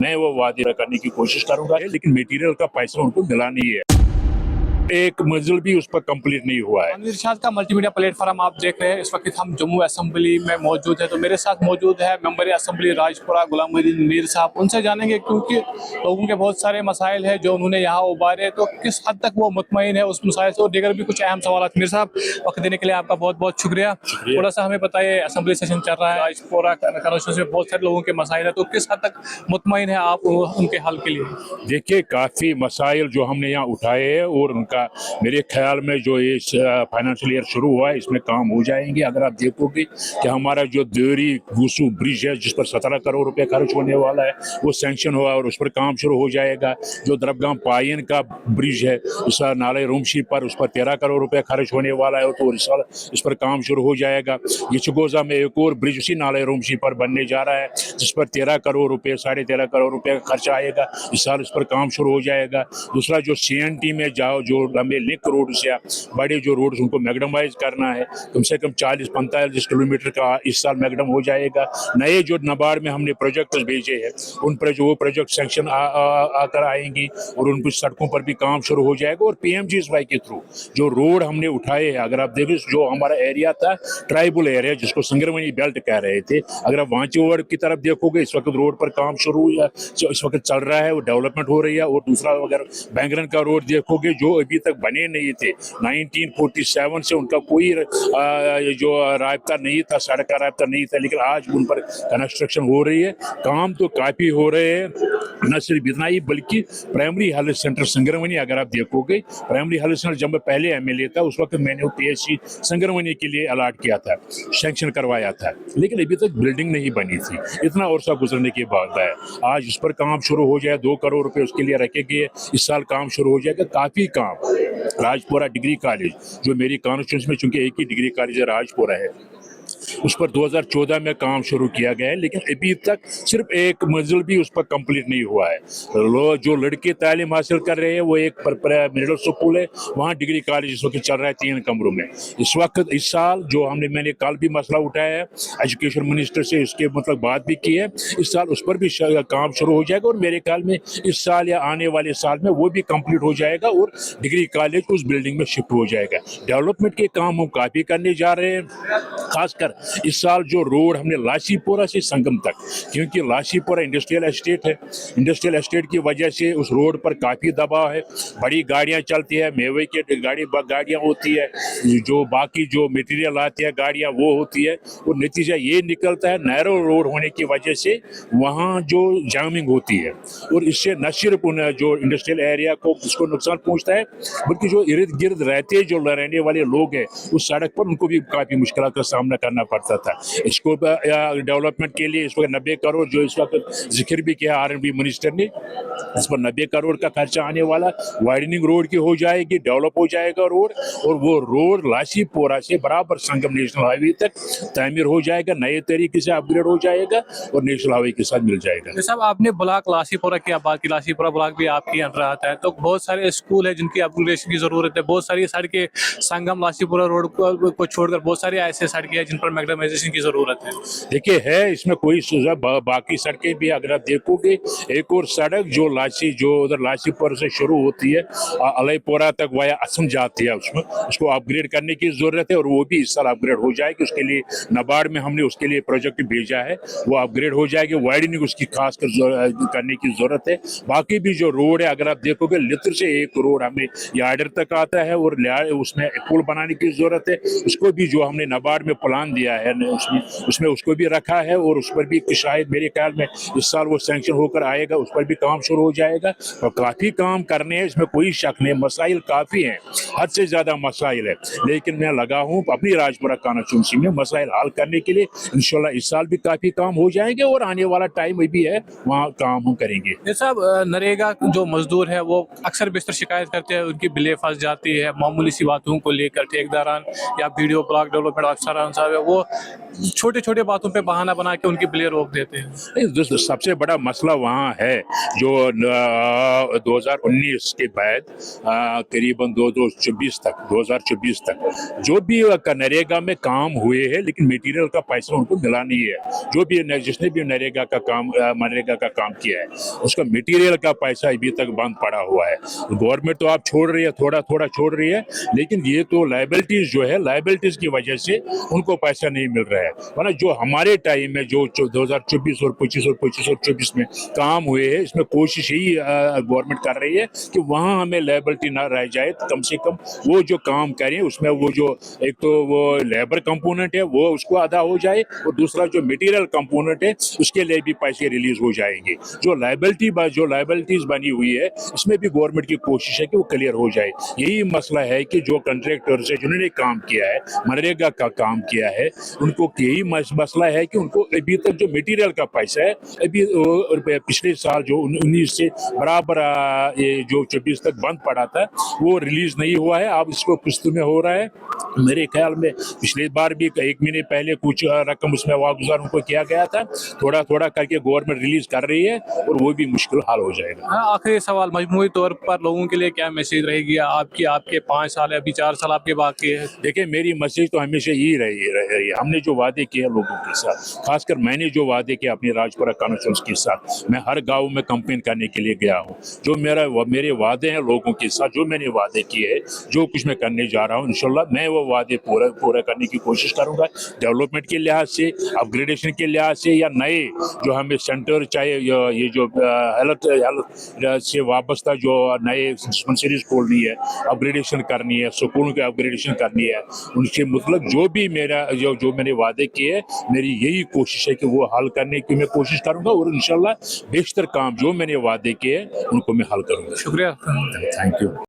मैं वो वादे करने की कोशिश करूंगा, लेकिन मटेरियल का पैसा उनको मिला नहीं है। एक मंजिल भी उस पर कंप्लीट नहीं हुआ है। तानवीर शाह का मल्टीमीडिया प्लेटफॉर्म आप देख रहे हैं। इस वक्त हम जम्मू असेंबली में मौजूद है, तो मेरे साथ मौजूद है मेंबर असेंबली राजपुरा गुलामुद्दीन मीर साहब। उनसे जानेंगे क्योंकि लोगों के बहुत सारे मसाइल हैं जो उन्होंने यहाँ उबारे, तो किस हद तक वो मुतमईन है उस मसाइल से और दीगर भी कुछ अहम सवाल। मीर साहब, वक्त देने के लिए आपका बहुत बहुत शुक्रिया। थोड़ा सा हमें बताइए, असेंबली सेशन चल रहा है, राजपुरा कॉन्स्टिट्यूंसी में बहुत सारे लोगों के मसाइल है, तो किस हद तक मुतमईन है आप उनके हल के लिए? देखिए, काफ़ी मसाइल जो हमने यहाँ उठाए हैं और उनका मेरे ख्याल में जो ये फाइनेंशियल ईयर शुरू हुआ है इसमें काम हो जाएंगे। अगर आप देखोगे कि हमारा जो देरी गूसू ब्रिज है जिस पर 17 करोड़ रुपए खर्च होने वाला है वो सैंक्शन हुआ और उस पर काम शुरू हो जाएगा। जो दरबगाम पायन का ब्रिज है इस नाले रूमशी पर, उस पर 13 करोड़ रुपए खर्च होने वाला है, तो इस पर काम शुरू हो जाएगा। यचगोजा में एक और ब्रिज उसी नाले रूमशी पर बनने जा रहा है जिस पर 13 करोड़ रुपए 13.5 करोड़ रुपए का खर्चा आएगा। इस साल इस पर काम शुरू हो जाएगा। दूसरा जो CNT में जाओ, जो लंबे लिंक रोड से बड़े जो रोड उनको मैगडमाइज करना है, कम से कम 40-45 किलोमीटर का इस साल मैगडम हो जाएगा। नए जो नाबार्ड में हमने प्रोजेक्ट भेजे हैं उन पर जो वो प्रोजेक्ट सैंक्शन आकर आएंगी और उन कुछ सड़कों पर भी काम शुरू हो जाएगा। और PMGSY के थ्रू जो रोड हमने उठाए हैं, अगर आप देखो जो हमारा एरिया था ट्राइबल एरिया जिसको संगरवनी बेल्ट कह रहे थे, अगर आप वांचीवाड़ की तरफ देखोगे इस वक्त रोड पर काम शुरू इस वक्त चल रहा है, वो डेवलपमेंट हो रही है। और दूसरा अगर बैंगरन का रोड देखोगे जो अभी तक बने नहीं थे, 1947 से उनका कोई जो राब्ता नहीं था, सड़क का राब्ता नहीं था, लेकिन आज उन पर कंस्ट्रक्शन हो रही है। काम तो काफ़ी हो रहे हैं। न सिर्फ इतना ही बल्कि प्राइमरी हेल्थ सेंटर संगरवनी अगर आप देखोगे, प्राइमरी हेल्थ सेंटर जब मैं पहले MLA था उस वक्त मैंने वो PHC संगरवनी के लिए अलाट किया था, सैंक्शन करवाया था, लेकिन अभी तक बिल्डिंग नहीं बनी थी। इतना और सब गुजरने के बाद है आज उस पर काम शुरू हो जाए। 2 करोड़ रुपए उसके लिए रखे गए, इस साल काम शुरू हो जाएगा। काफ़ी काम राजपुरा डिग्री कॉलेज जो मेरी कॉन्स्टिट्यूंसी में, चूंकि एक ही डिग्री कॉलेज है राजपुरा है, उस पर 2014 में काम शुरू किया गया है, लेकिन अभी तक सिर्फ एक मंजिल भी उस पर कंप्लीट नहीं हुआ है। जो लड़के तालीम हासिल कर रहे हैं वो एक मिडिल स्कूल है, वहाँ डिग्री कॉलेज इस वक्त चल रहा है 3 कमरों में। इस वक्त इस साल जो मैंने कल भी मसला उठाया है एजुकेशन मिनिस्टर से, इसके मतलब बात भी की है, इस साल उस पर भी काम शुरू हो जाएगा और मेरे ख्याल में इस साल या आने वाले साल में वो भी कंप्लीट हो जाएगा और डिग्री कॉलेज उस बिल्डिंग में शिफ्ट हो जाएगा। डेवलपमेंट के काम हम काफ़ी करने जा रहे हैं। खासकर इस साल जो रोड हमने लाशीपुरा से संगम तक, क्योंकि लाशीपुरा इंडस्ट्रियल एस्टेट है, इंडस्ट्रियल एस्टेट की वजह से उस रोड पर काफ़ी दबाव है। बड़ी गाड़ियां चलती है, मेवे की गाड़ियां होती है, जो बाकी जो मटेरियल आती है गाड़ियां वो होती है, और नतीजा ये निकलता है नैरो रोड होने की वजह से वहाँ जो जामिंग होती है और इससे न सिर्फ जो इंडस्ट्रियल एरिया को उसको नुकसान पहुँचता है, बल्कि जो इर्द गिर्द रहते जो रहने वाले लोग हैं उस सड़क पर उनको भी काफ़ी मुश्किल का सामना करना पड़ता था। इसको डेवलपमेंट के लिए इस वक्त 90 करोड़ जो इस वक्त जिक्र भी किया R&B मिनिस्टर ने, इस पर 90 करोड़ का खर्चा आने वाला। वाइडनिंग रोड की हो जाएगी, डेवलप हो जाएगा रोड, और वो रोड लाशीपुरा से बराबर संगम नेशनल हाईवे तक तामीर हो जाएगा, नए तरीके से अपग्रेड हो जाएगा और नेशनल हाईवे के साथ मिल जाएगा। साहब, आपने ब्लॉक लाशीपुरा की बात की, लाशीपुरा ब्लॉक भी आपके अंडर आता है, तो बहुत सारे स्कूल है जिनकी अपग्रेडेशन की जरूरत है। बहुत सारी सड़कें संगम लाशीपुरा रोड को छोड़कर बहुत सारी ऐसे सड़कें हैं जिन पर मैग्नेटाइजेशन की जरूरत है। देखिए है इसमें कोई बाकी सड़कें भी अगर आप देखोगे, एक और सड़क जो उधर लाशीपुर से शुरू होती है अलईपुरा तक वाया असम जाती है, उसको अपग्रेड करने की जरूरत है और वो भी इस साल अपग्रेड हो जाएगी। उसके लिए नाबार्ड में हमने उसके लिए प्रोजेक्ट भेजा है, वो अपग्रेड हो जाएगी। वाइडनिंग उसकी खास करने की जरूरत है। बाकी भी जो रोड है अगर आप देखोगे, लित्र से एक रोड हमें यार्डर तक आता है और उसमें पुल बनाने की जरूरत है। उसको भी जो हमने नाबार्ड में प्लान दिया है उसमें उसको भी रखा है और उस पर भी शायद मेरे ख्याल में इस साल वो सैंक्शन होकर आएगा, उस पर भी काम शुरू हो जाएगा। और काफ़ी काम करने हैं, इसमें कोई शक नहीं। मसाइल काफ़ी हैं, हद से ज़्यादा मसाइल है, लेकिन मैं लगा हूँ अपनी राजपुरा कॉन्स्टिट्यूंसी में मसाइल हल करने के लिए। इंशाल्लाह इस साल भी काफ़ी काम हो जाएंगे और आने वाला टाइम भी है वहाँ काम हम करेंगे। साहब, नरेगा जो मजदूर है वो अक्सर बेशतर शिकायत करते हैं, उनकी बिलें फंस जाती है मामूली सी बातों को लेकर, ठेकेदारान या वीडियो ब्लॉक डेवलपमेंट अफसरान साहब है वो छोटे छोटे बातों पे बहाना बना के उनकी प्ले रोक देते हैं। दोस्तों सबसे बड़ा मसला वहाँ है जो 2019 के बाद करीबन 2024 तक जो भी नरेगा में काम हुए हैं लेकिन मटेरियल का पैसा उनको मिला नहीं है। जो भी जिसने भी मनरेगा का काम किया है उसका मटेरियल का पैसा अभी तक बंद पड़ा हुआ है। गवर्नमेंट तो आप छोड़ रही है, थोड़ा थोड़ा छोड़ रही है, लेकिन ये तो लाइबिलिटीज जो है, लाइबिलिटीज की वजह से उनको पैसा नहीं मिल रहा है। वरना जो हमारे टाइम में जो 2024 और 25 और 24 में काम हुए हैं, इसमें कोशिश यही गवर्नमेंट कर रही है कि वहाँ हमें लाइबिलिटी ना रह जाए, तो कम से कम वो जो काम करें उसमें वो जो एक तो वो लेबर कंपोनेंट है वो उसको अदा हो जाए, और दूसरा जो मटेरियल कंपोनेंट है उसके लिए भी पैसे रिलीज हो जाएंगे। जो लाइबिलिटीज बनी हुई है इसमें भी गवर्नमेंट की कोशिश है कि वो क्लियर हो जाए। यही मसला है कि जो कंट्रैक्टर्स है जिन्होंने काम किया है, मनरेगा का काम किया है, उनको यही मसला है कि उनको अभी तक जो मटेरियल का पैसा है अभी पिछले साल जो 19 से बराबर ये जो 24 तक बंद पड़ा था वो रिलीज नहीं हुआ है। अब इसको किस्तों में हो रहा है। मेरे ख्याल में पिछले बार भी 1 महीने पहले कुछ रकम उसमें वागुजार उनको किया गया था, थोड़ा थोड़ा करके गवर्नमेंट रिलीज कर रही है और वो भी मुश्किल हाल हो जाएगा। हाँ, आखिरी सवाल, मजमूई तौर पर लोगों के लिए क्या मैसेज रहेगी आपकी? आपके 5 साल अभी 4 साल आपके बाकी है। देखिए मेरी मैसेज तो हमेशा यही रही है, हमने जो वादे किए लोगों के साथ, खासकर मैंने जो वादे किए अपने राजपुरा कॉन्स्टिट्यूंसी के साथ, मैं हर गांव में कैंपेन करने के लिए गया हूं। जो मेरे वादे हैं लोगों के साथ, जो मैंने वादे किए हैं, जो कुछ मैं करने जा रहा हूं, इंशाल्लाह मैं वो वादे पूरा करने की कोशिश करूंगा। डेवलपमेंट के लिहाज से, अपग्रेडेशन के लिहाज से, या नए जो हमें सेंटर चाहे ये जो हेल्थ से वाबस्ता जो नए डिस्पेंसरीज खोलनी है, अपग्रेडेशन करनी है, स्कूलों की अपग्रेडेशन करनी है, उनसे मतलब जो भी मेरा जो मैंने वादे किए, मेरी यही कोशिश है कि वो हल करने की मैं कोशिश करूंगा, और इंशाल्लाह बेशतर काम जो मैंने वादे किए उनको मैं हल करूंगा। शुक्रिया। Thank you.